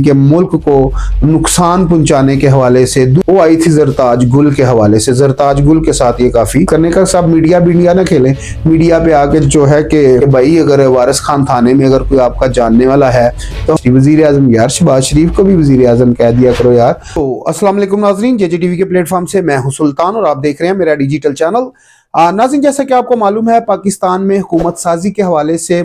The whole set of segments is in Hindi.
के मुल्क को नुकसान पहुंचाने के हवाले से वो आई थी जरताज गुल के हवाले से। जरताज गुल के साथ ये काफी करने का सब मीडिया ना खेलें। मीडिया पे आके जो है कि भाई अगर वारिस खान थाने में अगर कोई आपका जानने वाला है तो वजीर आजम यार शहबाज शरीफ को भी वजीर आजम कह दिया करो यार। तो अस्सलाम वालेकुम नाजरीन, जेजे टीवी के प्लेटफॉर्म से मैं हूं सुल्तान और आप देख रहे हैं मेरा डिजिटल चैनल। नाज़रीन, जैसा कि आपको मालूम है पाकिस्तान में हुकूमत साजी के हवाले से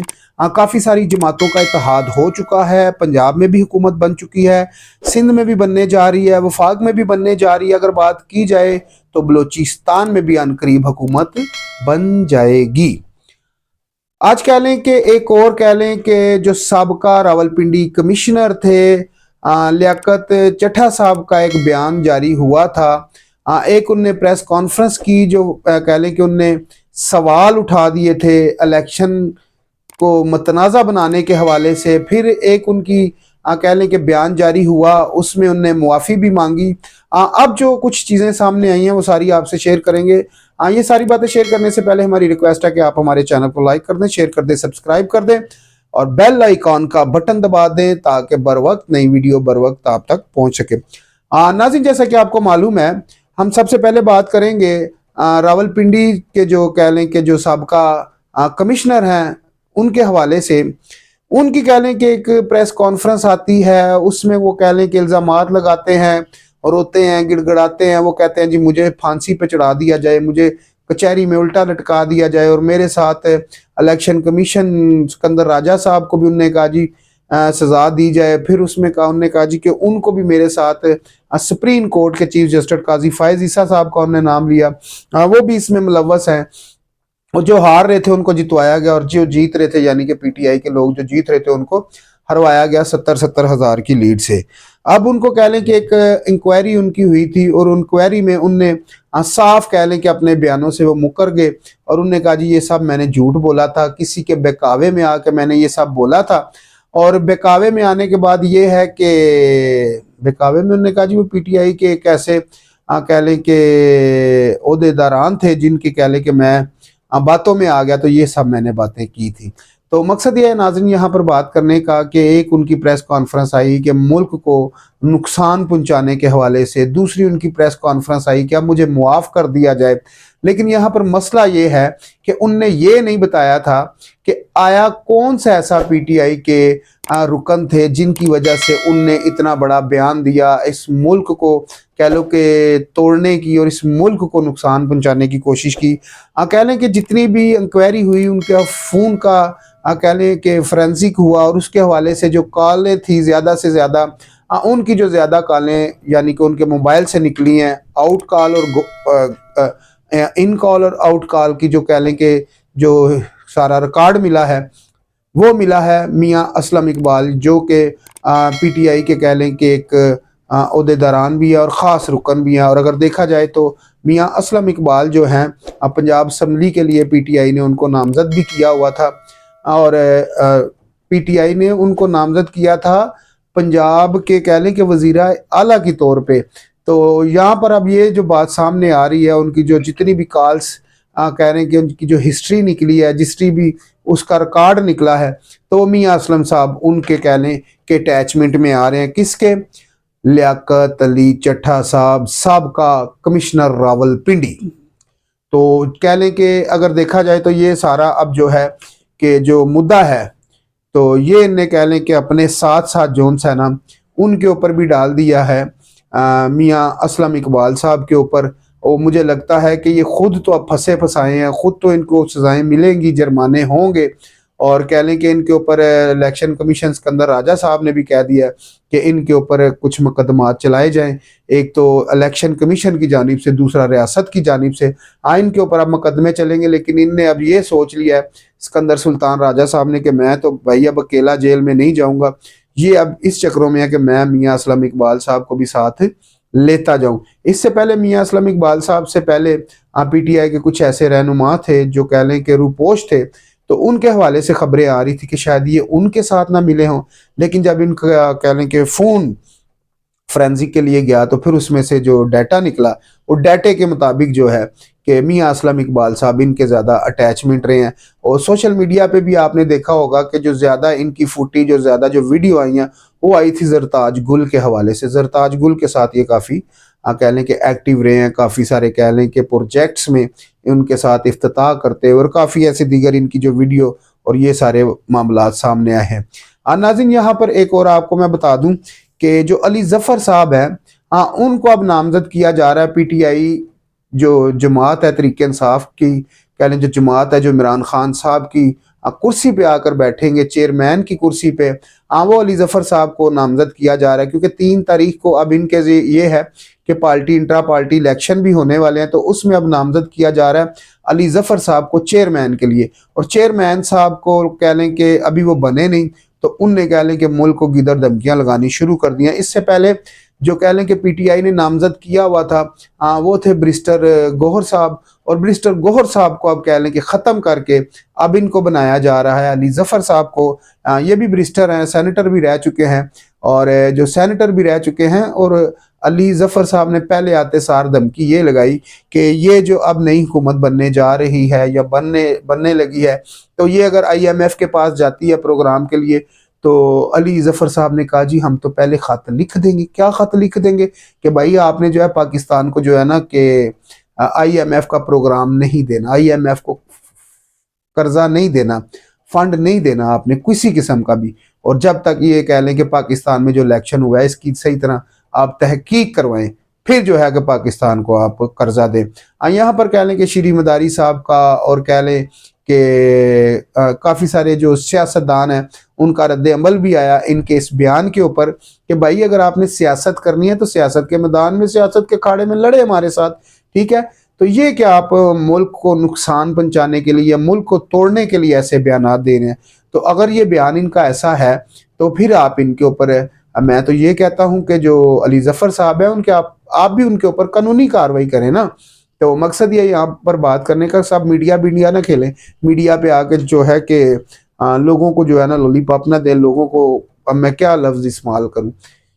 काफ़ी सारी जमातों का इत्तेहाद हो चुका है। पंजाब में भी हुकूमत बन चुकी है, सिंध में भी बनने जा रही है, वफाक में भी बनने जा रही है। अगर बात की जाए तो बलोचिस्तान में भी अनकरीब हुकूमत बन जाएगी। आज कह लें कि एक और कह लें कि जो साबका रावलपिंडी कमिश्नर थे लियाकत चट्टा साहब का एक बयान जारी हुआ था। एक उनने प्रेस कॉन्फ्रेंस की जो कह लें कि उनने सवाल उठा दिए थे इलेक्शन को मतनाज़ा बनाने के हवाले से। फिर एक उनकी कह लें कि बयान जारी हुआ, उसमें उनने मुआफ़ी भी मांगी। अब जो कुछ चीज़ें सामने आई हैं वो सारी आपसे शेयर करेंगे। ये सारी बातें शेयर करने से पहले हमारी रिक्वेस्ट है कि आप हमारे चैनल को लाइक कर दें, शेयर कर दें, सब्सक्राइब कर दें और बेल आइकॉन का बटन दबा दें ताकि बर वक्त नई वीडियो बर वक्त आप तक पहुँच सके। नाज़रीन, जैसा कि आपको मालूम है हम सबसे पहले बात करेंगे रावलपिंडी के जो कह लें कि जो साबका कमिश्नर हैं उनके हवाले से। उनकी कह लें कि एक प्रेस कॉन्फ्रेंस आती है, उसमें वो कह लें कि इल्ज़ामात लगाते हैं और रोते हैं, गिड़गिड़ाते हैं। वो कहते हैं जी मुझे फांसी पे चढ़ा दिया जाए, मुझे कचहरी में उल्टा लटका दिया जाए। और मेरे साथ इलेक्शन कमीशन सिकंदर राजा साहब को भी उन्होंने कहा जी सजा दी जाए। फिर उसमें कहा उन्होंने कहा जी कि उनको भी मेरे साथ सुप्रीम कोर्ट के चीफ जस्टिस काजी फायज ईसा साहब का उन्होंने नाम लिया, वो भी इसमें मुलव्वस हैं। और जो हार रहे थे उनको जितवाया गया और जो जीत रहे थे यानी कि पीटीआई के लोग जो जीत रहे थे उनको हरवाया गया 70-70 हज़ार की लीड से। अब उनको कह लें कि एक इंक्वायरी उनकी हुई थी और इंक्वायरी में उनने साफ कह लें कि अपने बयानों से वो मुकर गए और उनने कहा जी ये सब मैंने झूठ बोला था, किसी के बहकावे में आके मैंने ये सब बोला था। और बहकावे में आने के बाद ये है कि बहकावे में उन्होंने कहा जी वो पीटीआई के एक ऐसे कह लें कि ओहदेदारान थे जिनकी कह लें कि मैं बातों में आ गया तो ये सब मैंने बातें की थी। तो मकसद ये है नाज़रीन यहाँ पर बात करने का कि एक उनकी प्रेस कॉन्फ्रेंस आई कि मुल्क को नुकसान पहुंचाने के हवाले से, दूसरी उनकी प्रेस कॉन्फ्रेंस आई कि अब मुझे मुआफ़ कर दिया जाए। लेकिन यहाँ पर मसला ये है कि उनने ये नहीं बताया था कि आया कौन सा ऐसा पीटीआई के रुकन थे जिनकी वजह से उनने इतना बड़ा बयान दिया, इस मुल्क को कह लो कि तोड़ने की और इस मुल्क को नुकसान पहुंचाने की कोशिश की। कह लें कि जितनी भी इंक्वायरी हुई उनके फ़ोन का कह लें कि फोरेंसिक हुआ और उसके हवाले से जो कॉलें थी ज़्यादा से ज़्यादा उनकी जो ज़्यादा कॉलें यानी कि उनके मोबाइल से निकली हैं, आउट कॉल और इन कॉल और आउट कॉल की जो कह लें कि जो सारा रिकॉर्ड मिला है वो मिला है मियां असलम इकबाल जो कि पीटीआई के कह लें कि एक ओहदेदारान भी है और ख़ास रुकन भी है। और अगर देखा जाए तो मियां असलम इकबाल जो हैं पंजाब असम्बली के लिए पीटीआई ने उनको नामज़द भी किया हुआ था और पीटीआई ने उनको नामज़द किया था पंजाब के कह लें कि वज़ीर आला की तौर पे। तो यहाँ पर अब ये जो बात सामने आ रही है उनकी जो जितनी भी कॉल्स कह रहे हैं कि उनकी जो हिस्ट्री निकली है, जितनी भी उसका रिकॉर्ड निकला है, तो मियां असलम साहब उनके कह लें कि अटैचमेंट में आ रहे हैं। किसके? लियाकत अली चट्टा साहब साबका कमिश्नर रावलपिंडी। तो कह लें कि अगर देखा जाए तो ये सारा अब जो है कि जो मुद्दा है तो ये इन्हें कह लें कि अपने साथ साथ जोन है ना उनके ऊपर भी डाल दिया है मियां असलम इकबाल साहब के ऊपर। और मुझे लगता है कि ये खुद तो अब फंसे फंसाए हैं, खुद तो इनको सजाएं मिलेंगी, जुर्माने होंगे। और कह लें कि इनके ऊपर इलेक्शन कमीशन सिकंदर राजा साहब ने भी कह दिया कि इनके ऊपर कुछ मुकदमात चलाए जाएं, एक तो इलेक्शन कमीशन की जानिब से, दूसरा रियासत की जानिब से। इनके ऊपर अब मुकदमे चलेंगे। लेकिन इनने अब ये सोच लिया है सिकंदर सुल्तान राजा साहब ने कि मैं तो भाई अब अकेला जेल में नहीं जाऊँगा। ये अब इस चक्रों में है कि मैं मियां असलम इकबाल साहब को भी साथ लेता जाऊं। इससे पहले मियां असलम इकबाल साहब से पहले पीटीआई के कुछ ऐसे रहनुमा थे जो कह लें कि रूपोश थे, तो उनके हवाले से खबरें आ रही थी कि शायद ये उनके साथ ना मिले हों। लेकिन जब इनका कह लें कि फ़ोन फोरेंसिक के लिए गया तो फिर उसमें से जो डाटा निकला वो डाटे के मुताबिक जो है कि मियां असलम इकबाल साहब इनके ज़्यादा अटैचमेंट रहे हैं। और सोशल मीडिया पे भी आपने देखा होगा कि जो ज़्यादा इनकी फुटेज और ज़्यादा जो वीडियो आई हैं वो आई थी जरताज गुल के हवाले से। जरताज गुल के साथ ये काफ़ी कह लें कि एक्टिव रहे हैं, काफ़ी सारे कह लें कि प्रोजेक्ट्स में उनके साथ इफ्तिताह करते और काफ़ी ऐसे दीगर इनकी जो वीडियो और ये सारे मामला सामने आए हैं। नाज़रीन यहाँ पर एक और आपको मैं बता दूं कि जो अली जफ़र साहब है, उनको अब नामजद किया जा रहा है। पीटीआई जो जमात है तहरीक इंसाफ की, कह लें जो जमात है, जो इमरान खान साहब की कुर्सी पे आकर बैठेंगे, चेयरमैन की कुर्सी पे, वो अली जफ़र साहब को नामजद किया जा रहा है। क्योंकि 3 तारीख को अब इनके ये है कि पार्टी इंट्रा पार्टी इलेक्शन भी होने वाले हैं, तो उसमें अब नामजद किया जा रहा है अली जफ़र साहब को चेयरमैन के लिए। और चेयरमैन साहब को कह लें कि अभी वो बने नहीं, तो उनने कह लें कि मुल्क को गिदर धमकियां लगानी शुरू कर दी हैं। इससे पहले जो कह लें कि पीटीआई ने नामजद किया हुआ था वो थे बैरिस्टर गौहर साहब, और बैरिस्टर गौहर साहब को अब कह लें कि ख़त्म करके अब इनको बनाया जा रहा है अली जफ़र साहब को। ये भी बैरिस्टर हैं, सेनेटर भी रह चुके हैं, और जो सेनेटर भी रह चुके हैं। और अली जफ़र साहब ने पहले आते सार धमकी ये लगाई कि ये जो अब नई हुकूमत बनने जा रही है या बनने लगी है, तो ये अगर IMF के पास जाती है प्रोग्राम के लिए, तो अली जफ़र साहब ने कहा जी हम तो पहले ख़त लिख देंगे। क्या ख़त लिख देंगे कि भाई आपने जो है पाकिस्तान को जो है ना कि IMF का प्रोग्राम नहीं देना, IMF को कर्जा नहीं देना, फंड नहीं देना आपने किसी किस्म का भी। और जब तक ये कह लें कि पाकिस्तान में जो इलेक्शन हुआ है इसकी सही तरह आप तहकीक करवाएं, फिर जो है कि पाकिस्तान को आप कर्जा दें। यहाँ पर कह लें कि श्री मदारी साहब का और कह लें कि काफ़ी सारे जो सियासतदान हैं उनका रद्द अमल भी आया इनके इस बयान के ऊपर कि भाई अगर आपने सियासत करनी है तो सियासत के मैदान में, सियासत के अखाड़े में लड़े हमारे साथ, ठीक है। तो ये क्या आप मुल्क को नुकसान पहुंचाने के लिए या मुल्क को तोड़ने के लिए ऐसे बयान दे रहे हैं? तो अगर ये बयान इनका ऐसा है तो फिर आप इनके ऊपर, मैं तो ये कहता हूं कि जो अली जफ़र साहब है उनके आप भी उनके ऊपर कानूनी कार्रवाई करें ना। तो मकसद ये यहाँ पर बात करने का, सब मीडिया ना खेलें, मीडिया पे आके जो है कि लोगों को जो है ना लॉलीपॉप ना दें लोगों को। अब मैं क्या लफ्ज़ इस्तेमाल करूं,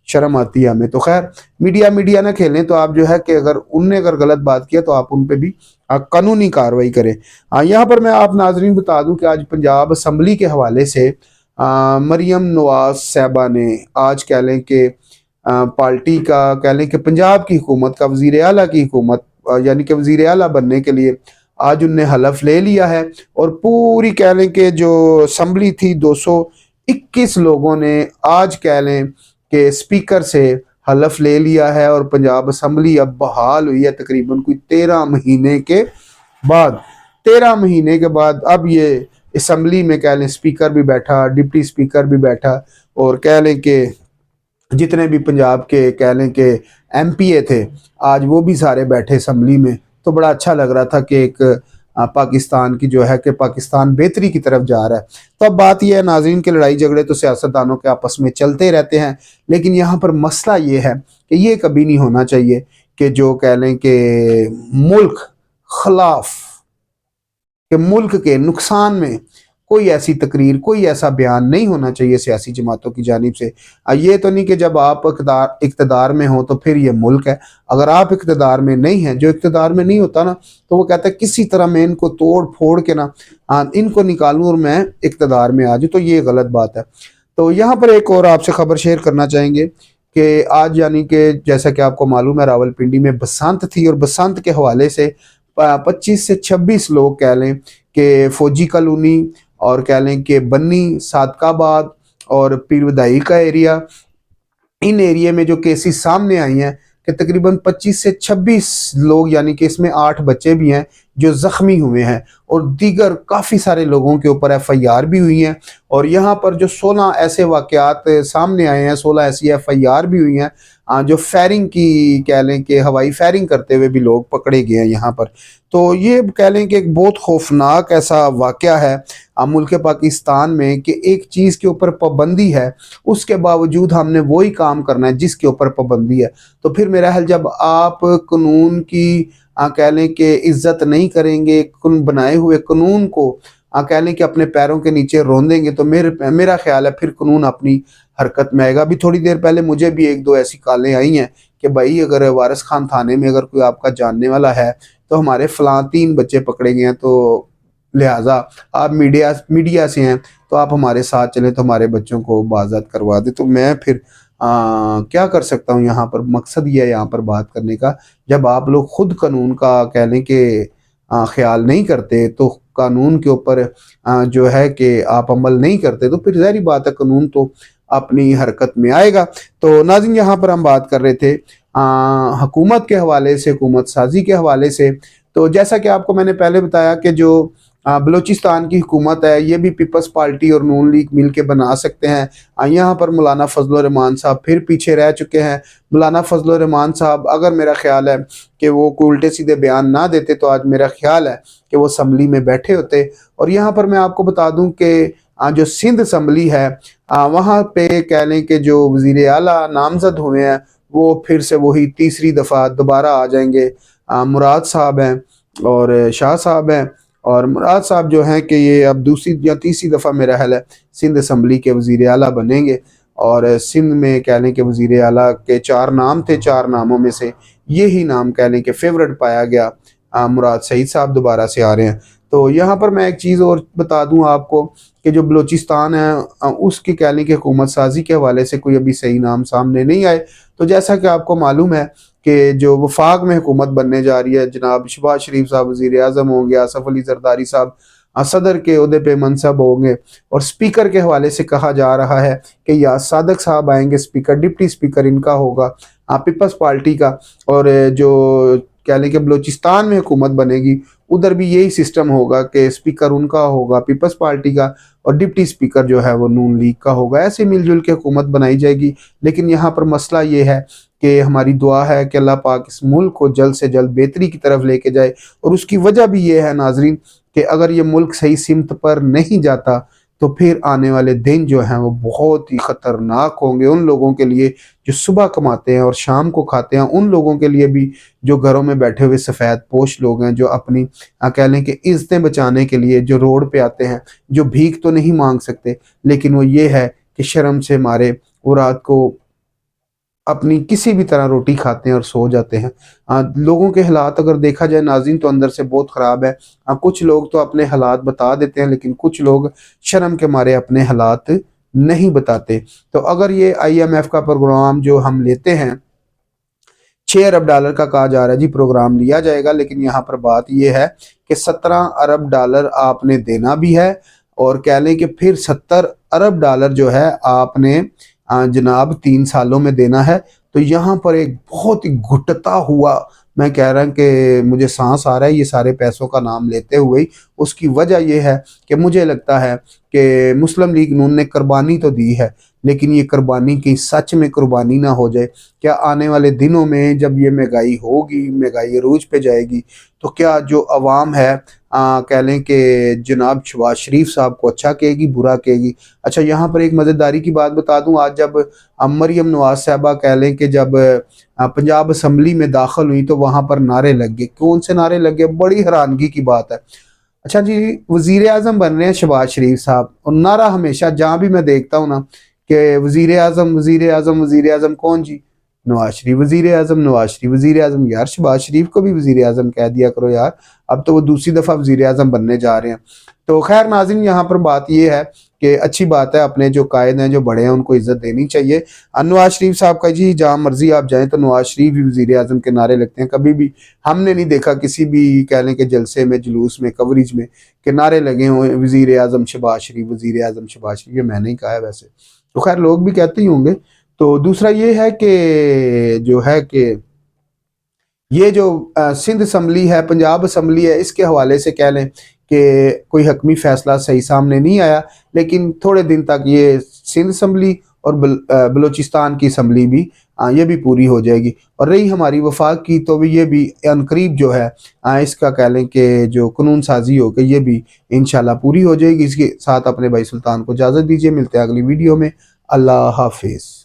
शर्म आती है हमें। तो खैर मीडिया ना खेलें, तो आप जो है कि अगर गलत बात किया तो आप उन पे भी कानूनी कार्रवाई करें। यहाँ पर मैं आप नाजरीन बता दूं कि आज पंजाब असम्बली के हवाले से मरियम नवाज साहबा ने आज कह लें कि पार्टी का कह लें कि पंजाब की हुकूमत का वज़ीर आला की हुकूमत यानी कि वज़ीर आला बनने के लिए आज उनने हलफ ले लिया है। और पूरी कह लें कि जो असम्बली थी 221 लोगों ने आज कह लें कि स्पीकर से हलफ ले लिया है। और पंजाब असम्बली अब बहाल हुई है तकरीबन कोई 13 महीने के बाद। 13 महीने के बाद अब ये असम्बली में कह लें स्पीकर भी बैठा, डिप्टी स्पीकर भी बैठा, और कह लें कि जितने भी पंजाब के कह लें कि MPA थे आज वो भी सारे बैठे असम्बली में। तो बड़ा अच्छा लग रहा था कि एक पाकिस्तान की जो है कि पाकिस्तान बेहतरी की तरफ जा रहा है। तो अब बात यह है नाज़रीन के लड़ाई झगड़े तो सियासतदानों के आपस में चलते रहते हैं, लेकिन यहाँ पर मसला ये है कि ये कभी नहीं होना चाहिए कि जो कह लें कि मुल्क खिलाफ कि मुल्क के नुकसान में कोई ऐसी तकरीर, कोई ऐसा बयान नहीं होना चाहिए सियासी जमातों की जानिब से। ये तो नहीं कि जब आप इक़्तिदार में हो तो फिर ये मुल्क है। अगर आप इक़्तिदार में नहीं हैं, जो इक़्तिदार में नहीं होता ना, तो वो कहता है किसी तरह मैं इनको तोड़ फोड़ के ना इनको निकालूं और मैं इक़्तिदार में आ जाऊँ, तो ये गलत बात है। तो यहाँ पर एक और आपसे खबर शेयर करना चाहेंगे कि आज यानी कि जैसा कि आपको मालूम है रावलपिंडी में बसंत थी, और बसंत के हवाले से 25 से 26 लोग कह लें कि फौजी कॉलोनी और कह लें कि बन्नी, सादकाबाद और पीरवदाई का एरिया, इन एरिया में जो केसेस सामने आई हैं कि तकरीबन 25 से 26 लोग यानी कि इसमें 8 बच्चे भी हैं जो ज़ख्मी हुए हैं, और दीगर काफ़ी सारे लोगों के ऊपर FIR भी हुई हैं। और यहाँ पर जो 16 ऐसे वाक़यात सामने आए हैं, 16 ऐसी FIR भी हुई हैं जो फायरिंग की कह लें कि हवाई फायरिंग करते हुए भी लोग पकड़े गए हैं यहाँ पर। तो ये कह लें कि एक बहुत खौफनाक ऐसा वाक़या है मुल्क पाकिस्तान में कि एक चीज़ के ऊपर पाबंदी है, उसके बावजूद हमने वही काम करना है जिसके ऊपर पाबंदी है। तो फिर मेरा ख्याल जब आप कानून की कह लें कि इज्जत नहीं करेंगे, बनाए हुए कानून को कह लें कि अपने पैरों के नीचे रौंदेंगे तो मेरा ख्याल है फिर कानून अपनी हरकत में आएगा। अभी थोड़ी देर पहले मुझे भी एक दो ऐसी कॉलें आई हैं कि भाई अगर वारिस खान थाने में अगर कोई आपका जानने वाला है तो हमारे फलां 3 बच्चे पकड़े गए हैं, तो लिहाजा आप मीडिया से हैं तो आप हमारे साथ चलें तो हमारे बच्चों को बाज़ात करवा दें। तो मैं फिर क्या कर सकता हूँ यहाँ पर, मकसद ये है यहाँ पर बात करने का, जब आप लोग खुद कानून का कह लें कि ख्याल नहीं करते तो कानून के ऊपर जो है कि आप अमल नहीं करते तो फिर ज़ाहिर बात है कानून तो अपनी हरकत में आएगा। तो नाज़रीन यहाँ पर हम बात कर रहे थे हुकूमत के हवाले से, हुकूमत साजी के हवाले से। तो जैसा कि आपको मैंने पहले बताया कि जो बलूचिस्तान की हुकूमत है ये भी पीपल्स पार्टी और नून लीग मिल के बना सकते हैं। यहाँ पर मौलाना फजल रहमान साहब फिर पीछे रह चुके हैं। मौलाना फजल रहमान साहब अगर मेरा ख्याल है कि वो कोई उल्टे सीधे बयान ना देते तो आज मेरा ख्याल है कि वो असम्बली में बैठे होते। और यहाँ पर मैं आपको बता दूं कि जो सिंध असम्बली है वहाँ पे कह लें कि जो वज़ीर आला नामजद हुए हैं वो फिर से वही तीसरी दफ़ा दोबारा आ जाएंगे। मुराद साहब हैं और शाह साहब हैं, और मुराद साहब जो हैं कि ये अब दूसरी या तीसरी दफ़ा मेरा ख्याल है सिंध असम्बली के वज़ीर आला बनेंगे। और सिंध में कह लें कि वज़ीर आला के 4 नाम थे, 4 नामों में से यही नाम कह लें कि फेवरेट पाया गया। मुराद सईद साहब दोबारा से आ रहे हैं। तो यहाँ पर मैं एक चीज़ और बता दूँ आपको कि जो बलूचिस्तान है उसकी कह लें कि हुकूमत साजी के हवाले से कोई अभी सही नाम सामने नहीं आए। तो जैसा कि आपको मालूम है कि जो वफाक में हुकूमत बनने जा रही है, जनाब शहबाज शरीफ साहब वज़ीर आज़म होंगे, आसफ अली जरदारी साहब सदर के ओहदे पे मनसब होंगे, और स्पीकर के हवाले से कहा जा रहा है कि या सादक साहब आएंगे स्पीकर, डिप्टी स्पीकर इनका होगा पीपल्स पार्टी का। और जो कह लें कि बलूचिस्तान में हुकूमत बनेगी उधर भी यही सिस्टम होगा कि स्पीकर उनका होगा पीपल्स पार्टी का और डिप्टी स्पीकर जो है वो नून लीग का होगा। ऐसे मिलजुल के हुकूमत बनाई जाएगी। लेकिन यहाँ पर मसला ये है कि हमारी दुआ है कि अल्लाह पाक इस मुल्क को जल्द से जल्द बेहतरी की तरफ लेके जाए। और उसकी वजह भी ये है नाजरीन कि अगर ये मुल्क सही सिमत पर नहीं जाता तो फिर आने वाले दिन जो हैं वो बहुत ही ख़तरनाक होंगे उन लोगों के लिए जो सुबह कमाते हैं और शाम को खाते हैं, उन लोगों के लिए भी जो घरों में बैठे हुए सफ़ेद पोश लोग हैं, जो अपनी कह लें कि इज़्ज़तें बचाने के लिए जो रोड पे आते हैं, जो भीख तो नहीं मांग सकते लेकिन वो ये है कि शर्म से मारे वो रात को अपनी किसी भी तरह रोटी खाते हैं और सो जाते हैं। लोगों के हालात अगर देखा जाए नाज़रीन तो अंदर से बहुत ख़राब है। कुछ लोग तो अपने हालात बता देते हैं लेकिन कुछ लोग शर्म के मारे अपने हालात नहीं बताते। तो अगर ये IMF का प्रोग्राम जो हम लेते हैं $6 अरब का कहा जा रहा है जी प्रोग्राम लिया जाएगा, लेकिन यहाँ पर बात यह है कि $17 अरब आपने देना भी है और कह लें कि फिर $70 अरब जो है आपने जनाब 3 सालों में देना है। तो यहाँ पर एक बहुत ही घुटता हुआ, मैं कह रहा हूँ कि मुझे सांस आ रहा है ये सारे पैसों का नाम लेते हुए। उसकी वजह यह है कि मुझे लगता है कि मुस्लिम लीग नून ने कुर्बानी तो दी है लेकिन ये कुर्बानी की सच में कुर्बानी ना हो जाए। क्या आने वाले दिनों में जब ये महंगाई होगी, महंगाई अरूज पे जाएगी, तो क्या जो अवाम है कह लें कि जनाब शहबाज शरीफ साहब को अच्छा कहेगी, बुरा कहेगी। अच्छा यहाँ पर एक मज़ेदारी की बात बता दूँ, आज जब मरियम नवाज साहबा कह लें कि जब पंजाब असम्बली में दाखिल हुई तो वहाँ पर नारे लग गए। कौन से नारे लग गए, बड़ी हैरानगी की बात है। अच्छा जी, वज़ीर आज़म बन रहे हैं शहबाज शरीफ साहब और नारा हमेशा जहाँ भी मैं देखता हूँ ना कि वज़ीर आज़म वज़ीर आज़म वज़ीर आज़म, कौन जी, नवाज शरीफ वज़ीर आज़म, नवाज शरीफ वज़ीर आज़म। यार शहबाज शरीफ को भी वज़ीर आज़म कह दिया करो यार, अब तो वो दूसरी दफ़ा वज़ीर आज़म बनने जा रहे हैं। तो खैर नाज़रीन यहाँ पर बात ये है कि अच्छी बात है, अपने जो कायद हैं जो बड़े हैं उनको इज्जत देनी चाहिए। नवाज शरीफ साहब का जी जहाँ मर्जी आप जाएं तो नवाज शरीफ भी वज़ीर आज़म के नारे लगते हैं। कभी भी हमने नहीं देखा किसी भी कह लें कि जलसे में, जुलूस में, कवरेज में कि नारे लगे हुए वज़ीर आज़म शहबाज शरीफ, वज़ीर आज़म शहबाज शरीफ। ये मैंने ही कहा है वैसे तो खैर लोग भी कहते ही होंगे। तो दूसरा ये है कि जो है कि ये जो सिंध असम्बली है, पंजाब असम्बली है, इसके हवाले से कह लें कि कोई हकमी फैसला सही सामने नहीं आया, लेकिन थोड़े दिन तक ये सिंध असम्बली और बलूचिस्तान की असम्बली भी ये भी पूरी हो जाएगी। और रही हमारी वफाक की तो भी ये भी अनकरीब जो है इसका कह लें कि जो कानून साजी हो गई ये भी इंशाल्लाह पूरी हो जाएगी। इसके साथ अपने भाई सुल्तान को इजाज़त दीजिए, मिलते हैं अगली वीडियो में। अल्लाह हाफिज़।